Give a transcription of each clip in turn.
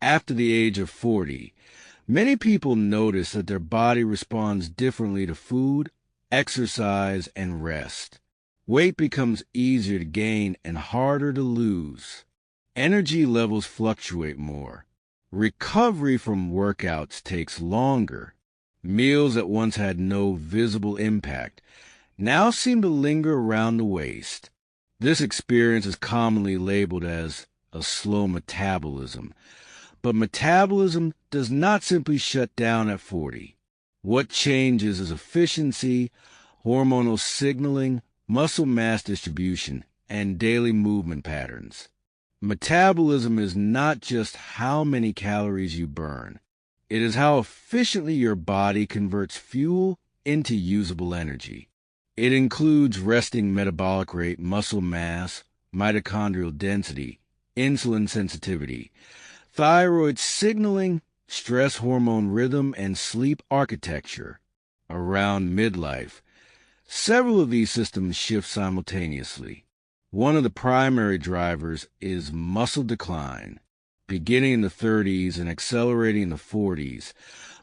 After the age of 40, many people notice that their body responds differently to food, exercise, and rest. Weight becomes easier to gain and harder to lose. Energy levels fluctuate more. Recovery from workouts takes longer. Meals that once had no visible impact now seem to linger around the waist. This experience is commonly labeled as a slow metabolism. But metabolism does not simply shut down at 40. What changes is efficiency, hormonal signaling, muscle mass distribution, and daily movement patterns. Metabolism is not just how many calories you burn. It is how efficiently your body converts fuel into usable energy. It includes resting metabolic rate, muscle mass, mitochondrial density, insulin sensitivity, thyroid signaling, stress hormone rhythm, and sleep architecture. Around midlife, several of these systems shift simultaneously. One of the primary drivers is muscle decline. Beginning in the 30s and accelerating in the 40s,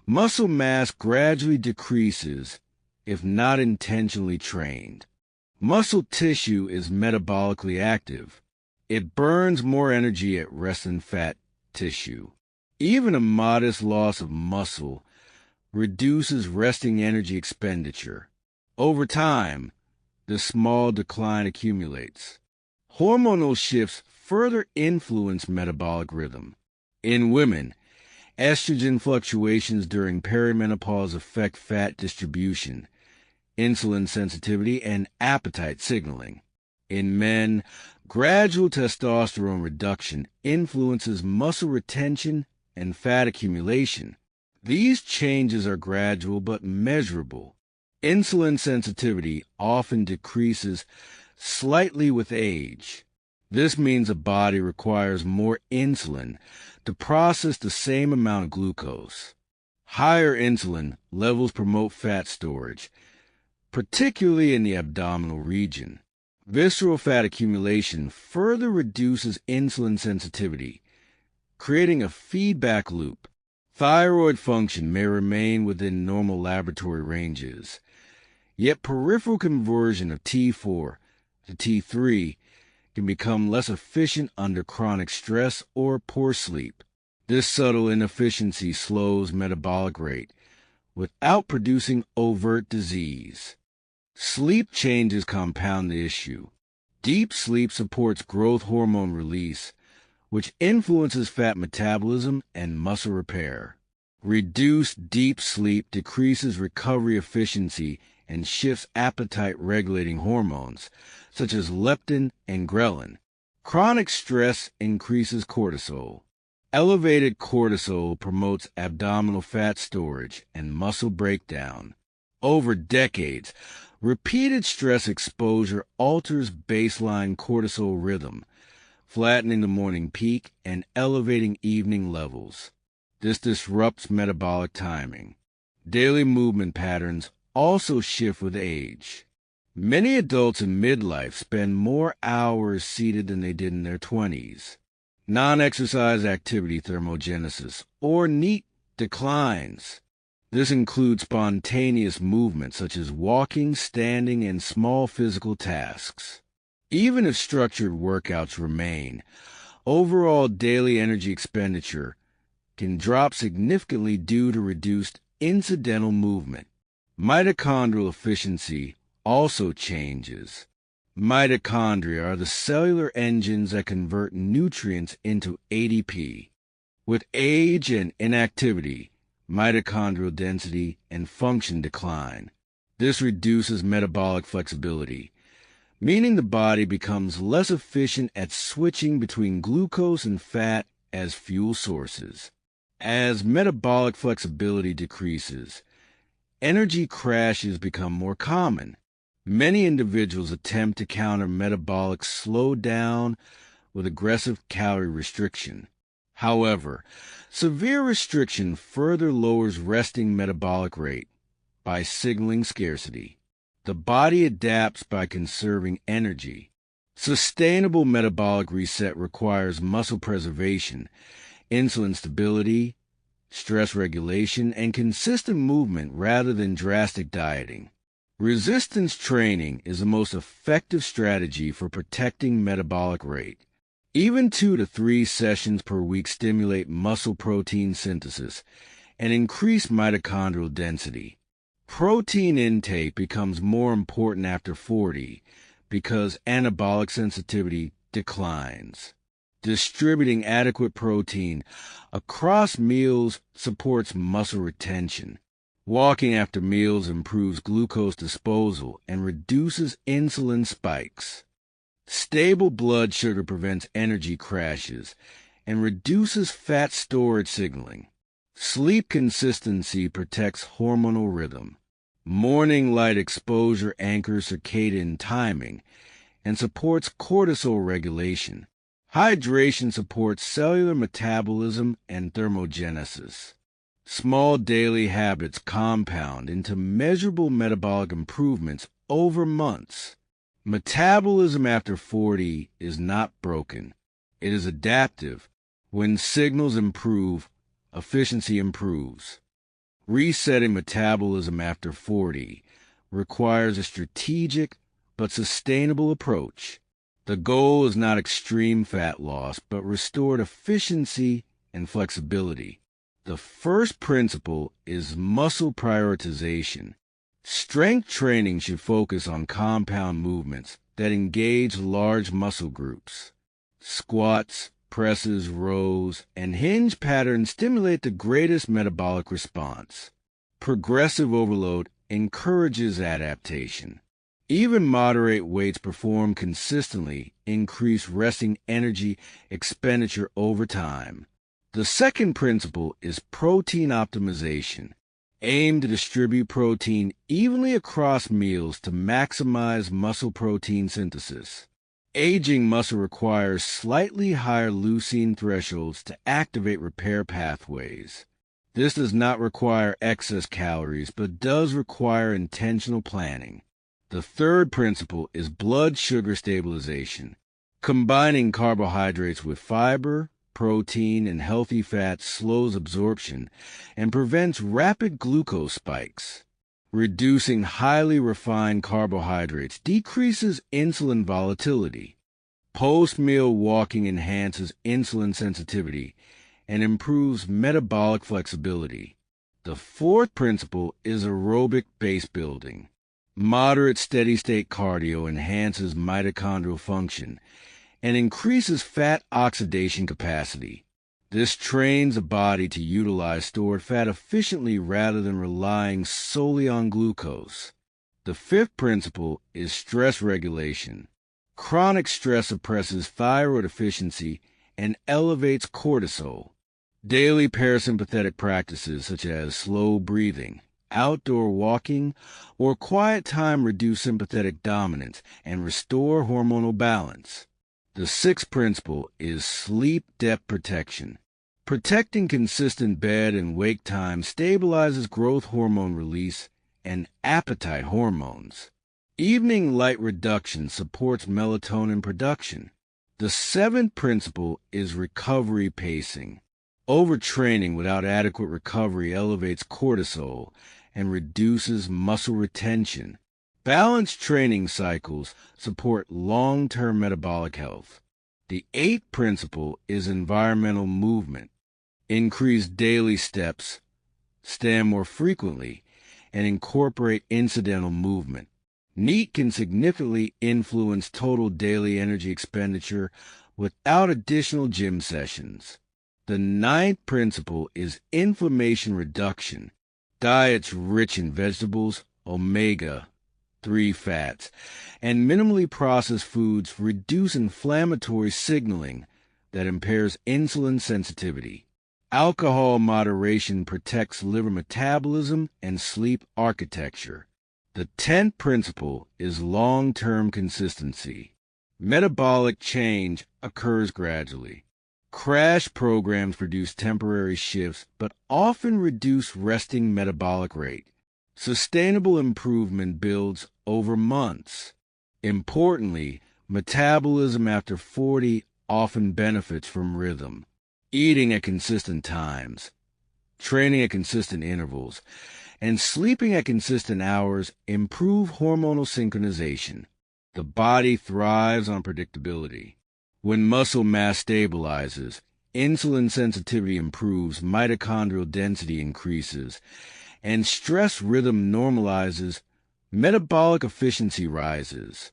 muscle mass gradually decreases if not intentionally trained. Muscle tissue is metabolically active. It burns more energy at rest than fat tissue. Even a modest loss of muscle reduces resting energy expenditure. Over time, this small decline accumulates. Hormonal shifts further influence metabolic rhythm. In women, estrogen fluctuations during perimenopause affect fat distribution, insulin sensitivity, and appetite signaling. In men, gradual testosterone reduction influences muscle retention and fat accumulation. These changes are gradual but measurable. Insulin sensitivity often decreases slightly with age. This means the body requires more insulin to process the same amount of glucose. Higher insulin levels promote fat storage, particularly in the abdominal region. Visceral fat accumulation further reduces insulin sensitivity, creating a feedback loop. Thyroid function may remain within normal laboratory ranges, yet peripheral conversion of T4 to T3 can become less efficient under chronic stress or poor sleep. This subtle inefficiency slows metabolic rate without producing overt disease. Sleep changes compound the issue. Deep sleep supports growth hormone release, which influences fat metabolism and muscle repair. Reduced deep sleep decreases recovery efficiency and shifts appetite-regulating hormones, such as leptin and ghrelin. Chronic stress increases cortisol. Elevated cortisol promotes abdominal fat storage and muscle breakdown. Over decades, repeated stress exposure alters baseline cortisol rhythm, flattening the morning peak and elevating evening levels. This disrupts metabolic timing. Daily movement patterns also shift with age. Many adults in midlife spend more hours seated than they did in their 20s. Non-exercise activity thermogenesis, or NEAT, declines. This includes spontaneous movement such as walking, standing, and small physical tasks. Even if structured workouts remain, overall daily energy expenditure can drop significantly due to reduced incidental movement. Mitochondrial efficiency also changes. Mitochondria are the cellular engines that convert nutrients into ADP. With age and inactivity, mitochondrial density and function decline. This reduces metabolic flexibility, meaning the body becomes less efficient at switching between glucose and fat as fuel sources. As metabolic flexibility decreases, energy crashes become more common. Many individuals attempt to counter metabolic slowdown with aggressive calorie restriction. However, severe restriction further lowers resting metabolic rate by signaling scarcity. The body adapts by conserving energy. Sustainable metabolic reset requires muscle preservation insulin stability, stress regulation, and consistent movement rather than drastic dieting. Resistance training is the most effective strategy for protecting metabolic rate. Even 2 to 3 sessions per week stimulate muscle protein synthesis and increase mitochondrial density. Protein intake becomes more important after 40 because anabolic sensitivity declines. Distributing adequate protein across meals supports muscle retention. Walking after meals improves glucose disposal and reduces insulin spikes. Stable blood sugar prevents energy crashes and reduces fat storage signaling. Sleep consistency protects hormonal rhythm. Morning light exposure anchors circadian timing and supports cortisol regulation. Hydration supports cellular metabolism and thermogenesis. Small daily habits compound into measurable metabolic improvements over months. Metabolism after 40 is not broken. It is adaptive. When signals improve, efficiency improves. Resetting metabolism after 40 requires a strategic but sustainable approach. The goal is not extreme fat loss, but restored efficiency and flexibility. The first principle is muscle prioritization. Strength training should focus on compound movements that engage large muscle groups. Squats, presses, rows, and hinge patterns stimulate the greatest metabolic response. Progressive overload encourages adaptation. Even moderate weights performed consistently increase resting energy expenditure over time. The second principle is protein optimization. Aim to distribute protein evenly across meals to maximize muscle protein synthesis. Aging muscle requires slightly higher leucine thresholds to activate repair pathways. This does not require excess calories, but does require intentional planning. The third principle is blood sugar stabilization. Combining carbohydrates with fiber, protein, and healthy fats slows absorption and prevents rapid glucose spikes. Reducing highly refined carbohydrates decreases insulin volatility. Post-meal walking enhances insulin sensitivity and improves metabolic flexibility. The fourth principle is aerobic base building. Moderate steady-state cardio enhances mitochondrial function and increases fat oxidation capacity. This trains the body to utilize stored fat efficiently rather than relying solely on glucose. The fifth principle is stress regulation. Chronic stress suppresses thyroid efficiency and elevates cortisol. Daily parasympathetic practices such as slow breathing, outdoor walking, or quiet time reduce sympathetic dominance and restore hormonal balance. The sixth principle is sleep depth protection. Protecting consistent bed and wake time stabilizes growth hormone release and appetite hormones. Evening light reduction supports melatonin production. The seventh principle is recovery pacing. Overtraining without adequate recovery elevates cortisol and reduces muscle retention. Balanced training cycles support long-term metabolic health. The eighth principle is environmental movement. Increase daily steps, stand more frequently, and incorporate incidental movement. NEAT can significantly influence total daily energy expenditure without additional gym sessions. The ninth principle is inflammation reduction. Diets rich in vegetables, omega-3 fats, and minimally processed foods reduce inflammatory signaling that impairs insulin sensitivity. Alcohol moderation protects liver metabolism and sleep architecture. The 10th principle is long-term consistency. Metabolic change occurs gradually. Crash programs produce temporary shifts but often reduce resting metabolic rate. Sustainable improvement builds over months. Importantly, metabolism after 40 often benefits from rhythm. Eating at consistent times, training at consistent intervals, and sleeping at consistent hours improve hormonal synchronization. The body thrives on predictability. When muscle mass stabilizes, insulin sensitivity improves, mitochondrial density increases, and stress rhythm normalizes, metabolic efficiency rises.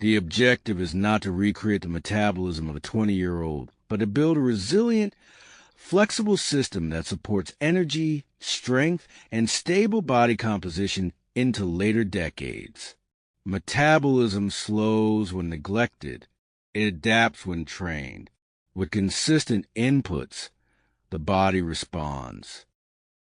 The objective is not to recreate the metabolism of a 20-year-old, but to build a resilient, flexible system that supports energy, strength, and stable body composition into later decades. Metabolism slows when neglected. It adapts when trained. With consistent inputs, the body responds.